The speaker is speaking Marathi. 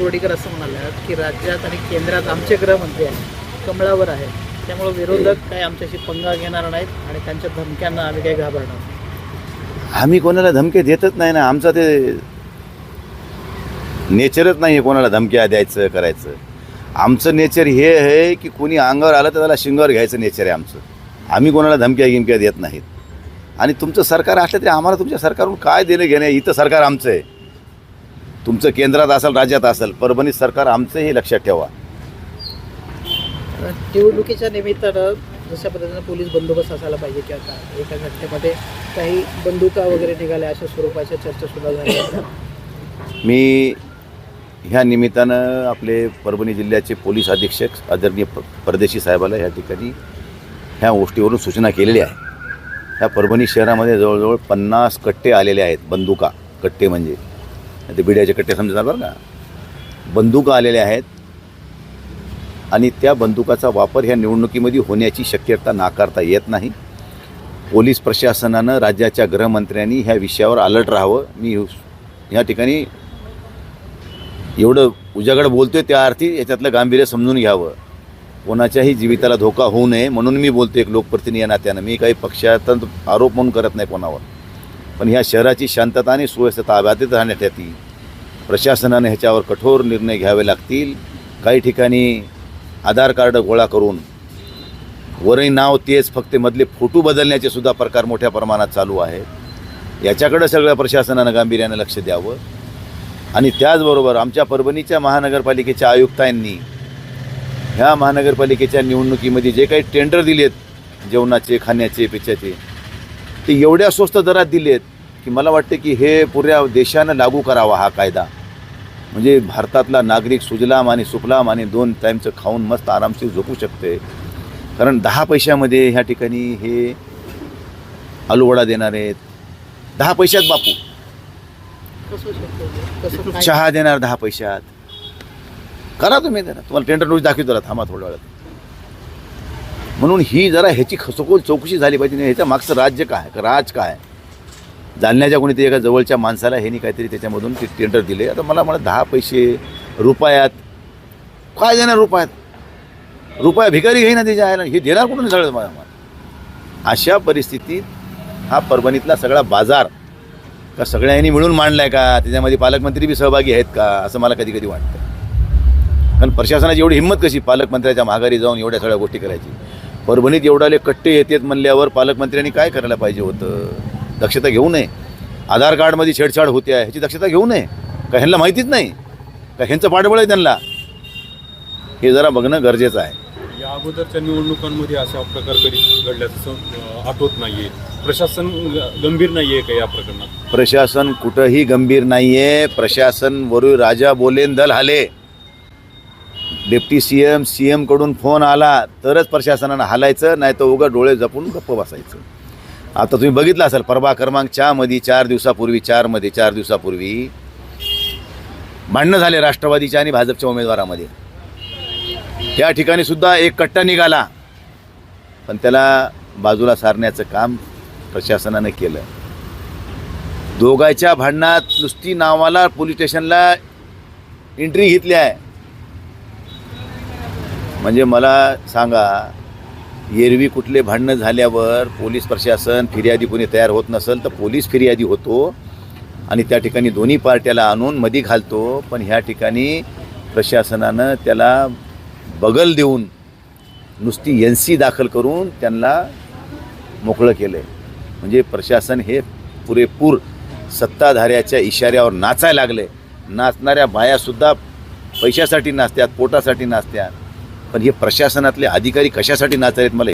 बोर्डीकर असं म्हणाले की राज्यात आणि केंद्रात आमचे गृहमंत्री आहेत, कमळावर आहे, त्यामुळे विरोधक काही आमच्याशी पंगा घेणार नाहीत आणि त्यांच्या धमक्यांना आम्ही काही घाबरणार नाही. आम्ही कोणाला धमके देतच नाही ना. आमचं ते नेचरच नाही आहे कोणाला धमक्या द्यायचं करायचं. आमचं नेचर हे आहे की कोणी अंगावर आलं तर त्याला शिंगावर घ्यायचं नेचर आहे आमचं. आम्ही कोणाला धमक्या गिमक्या देत नाहीत. आणि तुमचं सरकार असलं तरी आम्हाला तुमच्या सरकारकडून काय देणं घेणं. इथं सरकार आमचं आहे. तुमचं केंद्रात असेल, राज्यात असेल, परभणीत सरकार आमचं हे लक्षात ठेवा. निवडणुकीच्या निमित्तानं जशा पद्धतीनं पोलीस बंदोबस्त असायला पाहिजे किंवा काय, एका घटनेमध्ये काही बंदुका वगैरे निघाल्या अशा स्वरूपाच्या चर्चा सुद्धा झाल्या. मी ह्या निमित्तानं आपले परभणी जिल्ह्याचे पोलीस अधीक्षक आदरणीय परदेशी साहेबाला ह्या ठिकाणी ह्या गोष्टीवरून सूचना केलेल्या आहे. ह्या परभणी शहरामध्ये जवळजवळ 50 कट्टे आलेले आहेत. बंदुका कट्टे म्हणजे ते बिड्याचे कट्टे समजतात बरं का. बंदुका आलेल्या आहेत आणि त्या बंदुकाचा वापर ह्या निवडणुकीमध्ये होण्याची शक्यता नाकारता येत नाही. पोलीस प्रशासनानं, राज्याच्या गृहमंत्र्यांनी ह्या विषयावर अलर्ट राहावं. मी ह्या ठिकाणी एवढं उजागड बोलतो आहे त्या अर्थी याच्यातलं गांभीर्य समजून घ्यावं. कोणाच्याही जीविताला धोका होऊ नये म्हणून मी बोलतो एक लोकप्रतिनिधी या नात्यानं. मी काही पक्षाचा आरोप म्हणून करत नाही कोणावर. पण ह्या शहराची शांतता आणि सुव्यवस्था अबाधित राहण्यासाठी प्रशासनाने ह्याच्यावर कठोर निर्णय घ्यावे लागतील. काही ठिकाणी आधार कार्ड गोळा करून वरही नाव तेच फक्त मधले फोटो बदलण्याचे सुद्धा प्रकार मोठ्या प्रमाणात चालू आहेत. याच्याकडं सगळ्या प्रशासनानं गांभीर्यानं लक्ष द्यावं. आणि त्याचबरोबर आमच्या परभणीच्या महानगरपालिकेच्या आयुक्तांनी ह्या महानगरपालिकेच्या निवडणुकीमध्ये जे काही टेंडर दिलेत जेवणाचे, खाण्याचे, पिच्याचे, ते एवढ्या स्वस्त दरात दिलेत की मला वाटते की हे पुऱ्या देशानं लागू करावा हा कायदा. म्हणजे भारतातला नागरिक सुजलाम आणि सुफलाम आणि 2 टाईमचं खाऊन मस्त आरामशीर झोपू शकते. कारण 10 पैशामध्ये ह्या ठिकाणी हे आलूवडा देणार आहेत. 10 पैशात बापू. चहा देणार 10 पैशात. करा तुम्ही जरा. तुम्हाला टेंडर नोटीस दाखवतो जरा, थांबा थोड्या वेळात. म्हणून ही जरा ह्याची सखोल चौकशी झाली पाहिजे. ह्याच्या मागचं राज्य काय, राज काय. जालन्याच्या कोणीतरी एका जवळच्या माणसाला ह्यांनी काहीतरी त्याच्यामधून ते टेंडर दिले. आता मला म्हणत 10 पैसे रुपयात काय देणार. रुपया भिकारी घेईना त्याच्या आहे ना. हे देणार कुठून सगळं मला. अशा परिस्थितीत हा परभणीतला सगळा बाजार का सगळ्यांनी मिळून मांडला आहे का, त्याच्यामध्ये पालकमंत्री बी सहभागी आहेत का, असं मला कधी कधी वाटतं. कारण प्रशासनाची एवढी हिंमत कशी पालकमंत्र्याच्या माघारी जाऊन एवढ्या सगळ्या गोष्टी करायची. परभणीत एवढाले कट्टे येतात म्हणल्यावर पालकमंत्र्यांनी काय करायला पाहिजे होतं. दक्षता घेऊ नये. आधार कार्डमध्ये छेडछाड होते आहे ह्याची दक्षता घेऊ नये का. ह्यांना माहितीच नाही का ह्यांचं पाठबळ आहे त्यांना. हे जरा बघणं गरजेचं आहे. या अगोदरच्या निवडणुकांमध्ये अशा प्रकार कधी घडल्याचं आठवत नाहीये. प्रशासन गंभीर नाहीये का या प्रकरणात. प्रशासन कुठंही गंभीर नाही आहे. प्रशासन वरून राजा बोलेन दल हाले. डेप्टी CM कडून फोन आला तरच प्रशासनानं हालायचं, नाही तर उगा डोळे जपून गप्प बसायचं. आता तुम्ही बघितलं असाल प्रभाग क्रमांक 4 मध्ये 4 दिवसापूर्वी भांडणं झाले राष्ट्रवादीच्या आणि भाजपच्या उमेदवारामध्ये. त्या ठिकाणी सुद्धा एक कट्टा निघाला पण त्याला बाजूला सारण्याचं काम प्रशासनानं केलं. दोघांच्या भांडणात नुसती नावाला पोलीस स्टेशनला एंट्री घेतली आहे. म्हणजे मला सांगा, एरवी कुठले भांडणं झाल्यावर पोलीस प्रशासन फिर्यादी कोणी तयार होत नसेल तर पोलीस फिर्यादी होतो आणि त्या ठिकाणी दोन्ही पार्ट्याला आणून मध्ये घालतो. पण ह्या ठिकाणी प्रशासनानं त्याला बगल देऊन नुसती NC दाखल करून त्यांना मोकळं केलं आहे. म्हणजे प्रशासन हे पुरेपूर सत्ताधाऱ्याच्या इशाऱ्यावर नाचायला लागले. नाचणाऱ्या बायासुद्धा पैशासाठी नाचतात, पोटासाठी नाचतात. पण हे प्रशासनातले अधिकारी कशासाठी नाचायत मला